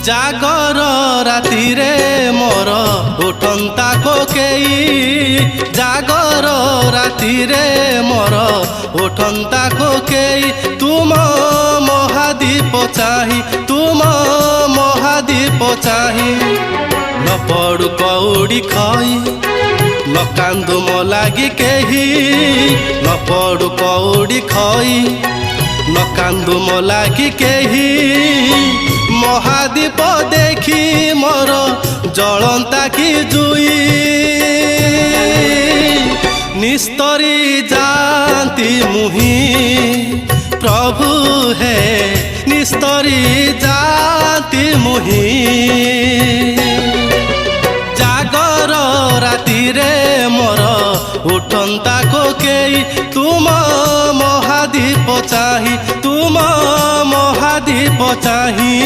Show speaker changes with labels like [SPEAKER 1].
[SPEAKER 1] জাগর রাতিরে মোর উঠন্তা কোকেই, জাগর রাতিরে মোর উঠন্তা কোকেই। তুম মহাদীপ চাহি, তুম মহাদীপ চাহি। ন পড়ু কৌড়ি খই, ন কান্দু ମୋ লাগি কেহি। ন পড়ু কৌড়ি খই, ন কান্দু ମୋ লাগি কেহি। মহাদীপ দেখি মোর জলন্তা কি জুই। নিস্তরি জাতি মুহি প্রভু হে, নিস্তরি জাতি মুহি। জাগর রাতিরে মোর উঠন্তা কোকেই। তুম মহাদীপ চাহি, তুম মহাদীপ চাহি।